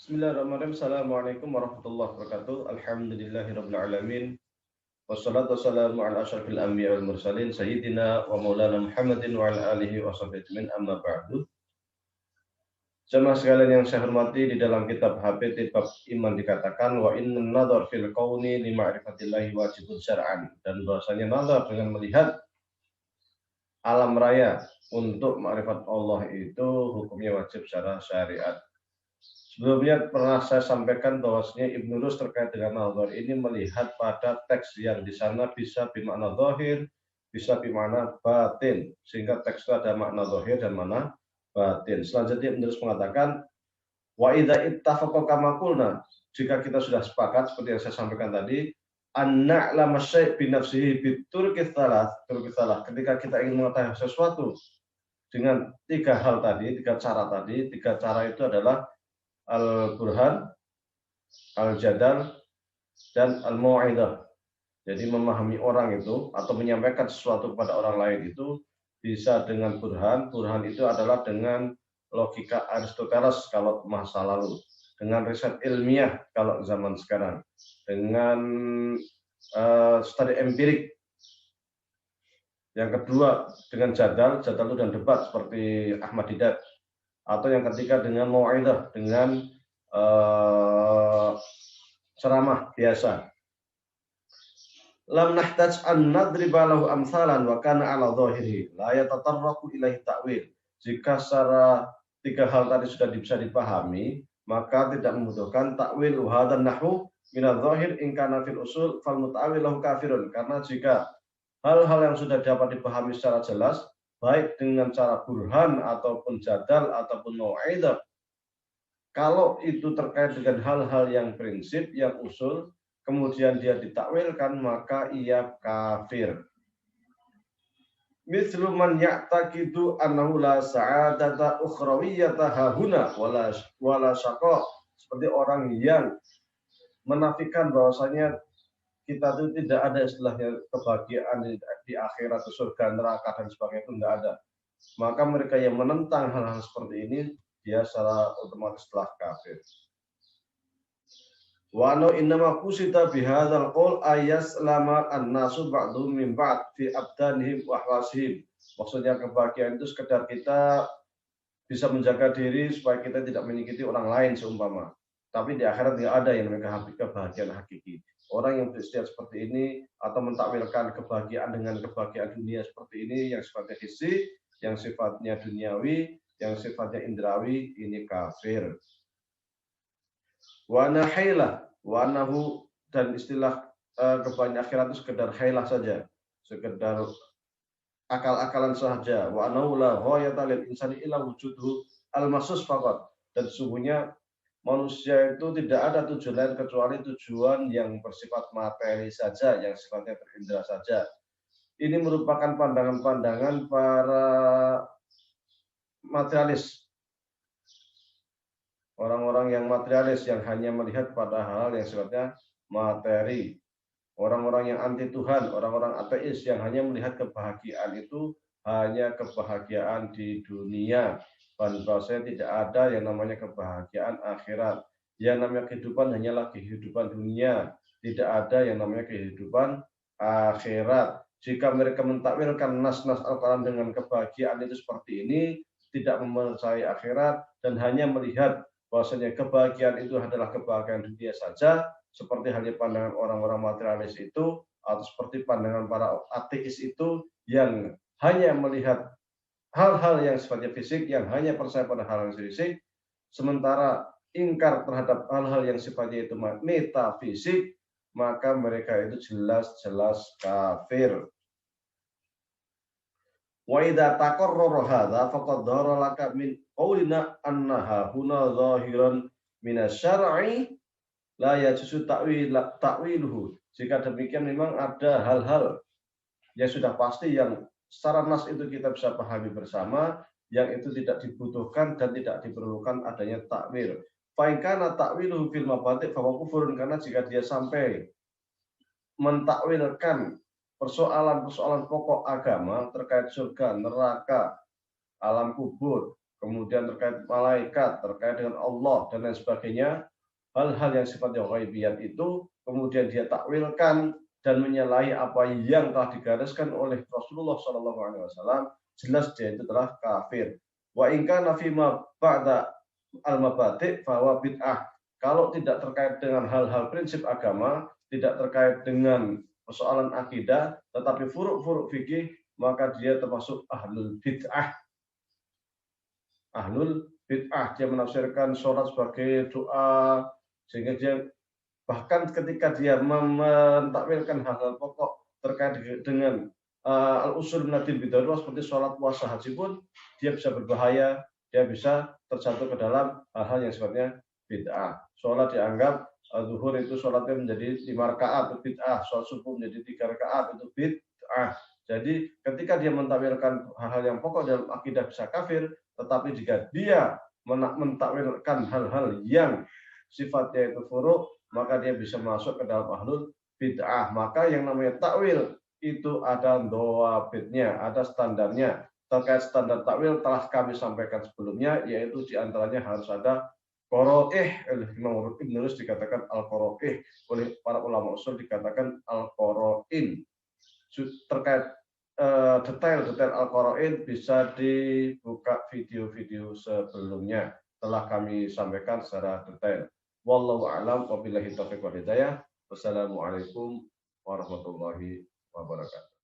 Bismillahirrahmanirrahim. Assalamualaikum warahmatullahi wabarakatuh. Alhamdulillahirabbil alamin. Wassalatu wassalamu ala asyrafil anbiya wal mursalin sayyidina wa maulana Muhammadin wa ala alihi wa sahbihi ajmain amma ba'du. Jemaah sekalian yang saya hormati, di dalam kitab HPT bab iman dikatakan wa innan nadhar fil kauni li ma'rifatillahi wajibun syar'an, dan bahwasanya nazar dengan melihat alam raya untuk ma'rifat Allah itu hukumnya wajib secara syariat. Sebelumnya pernah saya sampaikan bahwasanya Ibnu Rus terkait dengan nazar ini melihat pada teks yang di sana bisa bermakna zahir, bisa bermakna batin, sehingga teks itu ada makna zahir dan makna batin. Selanjutnya Ibnu Rus mengatakan wa idza ittafaqa kama qulna, jika kita sudah sepakat seperti yang saya sampaikan tadi, anna lama syai' bi nafsihi biturqi tsalah, ketika kita ingin mengetahui sesuatu dengan tiga hal tadi, tiga cara itu adalah al-burhan, al-jadal, dan al-mau'idah. Jadi memahami orang itu atau menyampaikan sesuatu kepada orang lain itu bisa dengan burhan. Burhan itu adalah dengan logika Aristoteles kalau masa lalu, dengan riset ilmiah kalau zaman sekarang, dengan studi empirik. Yang kedua dengan jadal itu dan debat seperti Ahmad Didat. Atau yang ketiga dengan mau'idah, dengan ceramah biasa. Lam nahtaj an nadriba lahu amsalan wa kana ala dhahiri la yatatarraqu ilaihi ta'wil. Jika secara tiga hal tadi sudah bisa dipahami, maka tidak membutuhkan takwil. Hadan nahwu min adh-dhahir in kana fil usul fal muta'awwil lahu kafirun. Karena jika hal-hal yang sudah dapat dipahami secara jelas, baik dengan cara burhan ataupun jadal ataupun mau'idah, kalau itu terkait dengan hal-hal yang prinsip, yang usul, kemudian dia ditakwilkan, maka ia kafir. Mithlu man ya'taqidu annahu la sa'adata ukhrawiyyata hahuna wala syaqa, seperti orang yang menafikan bahwasanya kita itu tidak ada istilahnya kebahagiaan di akhirat, surga, neraka, dan sebagainya, itu tidak ada. Maka mereka yang menentang hal-hal seperti ini, dia secara otomatis telah kafir. Wa anna innama qusita bihadzal qaul ayaslama an-nasu ba'dhum min ba'd fi abdanihim wa ahwasihim. Maksudnya kebahagiaan itu sekedar kita bisa menjaga diri supaya kita tidak menyakiti orang lain seumpama. Tapi di akhirat tidak ada yang namanya kebahagiaan hakiki. Orang yang beristiad seperti ini atau mentakwilkan kebahagiaan dengan kebahagiaan dunia seperti ini yang sifatnya hissi, yang sifatnya duniawi, yang sifatnya indrawi, ini kafir. Wa nahailah, wa nahu, dan istilah kebahagiaan akhirat itu sekedar hailah saja, sekedar akal-akalan saja. Wa nahu la ghayata lil insani illa wujudhu al-masus faqat, dan sesungguhnya manusia itu tidak ada tujuan lain kecuali tujuan yang bersifat materi saja, yang sifatnya terindra saja. Ini merupakan pandangan-pandangan para materialis. Orang-orang yang materialis yang hanya melihat pada hal yang sifatnya materi. Orang-orang yang anti Tuhan, orang-orang ateis yang hanya melihat kebahagiaan itu hanya kebahagiaan di dunia. Bahwasanya tidak ada yang namanya kebahagiaan akhirat. Yang namanya kehidupan hanyalah kehidupan dunia. Tidak ada yang namanya kehidupan akhirat. Jika mereka mentakwilkan nas-nas Al-Quran dengan kebahagiaan itu seperti ini, tidak mempercayai akhirat dan hanya melihat bahwasanya kebahagiaan itu adalah kebahagiaan dunia saja, seperti halnya pandangan orang-orang materialis itu, atau seperti pandangan para ateis itu yang hanya melihat hal-hal yang sifatnya fisik, yang hanya percaya pada hal yang fisik, sementara ingkar terhadap hal-hal yang sifatnya itu metafisik, maka mereka itu jelas-jelas kafir. Wa idza taqarrara hadza faqad dhara laka min qaulina annaha huna zahiran min asy-syar'i la yajuzu ta'wiluhu. Jika demikian memang ada hal-hal yang sudah pasti yang secara nas itu kita bisa pahami bersama, yang itu tidak dibutuhkan dan tidak diperlukan adanya takwil. Fa in kana ta'wiluhu fil mabadi' fa kufurun, karena jika dia sampai mentakwilkan persoalan-persoalan pokok agama terkait surga, neraka, alam kubur, kemudian terkait malaikat, terkait dengan Allah dan lain sebagainya, hal-hal yang sifatnya ghaibiyat itu kemudian dia takwilkan dan menyalahi apa yang telah digariskan oleh Rasulullah SAW, jelas dia itu telah kafir. Wa in kana fima ba'da al-mabadi' bahwa bid'ah. Kalau tidak terkait dengan hal-hal prinsip agama, tidak terkait dengan persoalan akidah, tetapi furuk-furuk fikih, maka dia termasuk ahlul bid'ah. Ahlul bid'ah, dia menafsirkan sholat sebagai doa, sehingga dia bahkan ketika dia mentakwilkan hal-hal pokok terkait dengan al-usul minaddin bidarurah seperti sholat, puasa, haji pun dia bisa berbahaya, dia bisa terjatuh ke dalam hal-hal yang sifatnya bid'ah. Sholat dianggap zuhur itu sholatnya menjadi 5 rakaat itu bid'ah, sholat subuh menjadi 3 rakaat itu bid'ah. Jadi ketika dia mentakwilkan hal-hal yang pokok dalam akidah bisa kafir, tetapi jika dia mentakwilkan hal-hal yang sifatnya itu furuk, maka dia bisa masuk ke dalam ahlul bid'ah. Maka yang namanya takwil itu ada dhawabitnya, ada standarnya. Terkait standar takwil telah kami sampaikan sebelumnya, yaitu diantaranya harus ada qaraih, oleh Imam Ibnu Rus dikatakan al-qaraih, oleh para ulama usul dikatakan al-qarain. Terkait detail-detail al-qarain bisa dibuka video-video sebelumnya, telah kami sampaikan secara detail. Wallahu a'lam, wabillahi taufiq wal hidayah. Wassalamualaikum warahmatullahi wabarakatuh.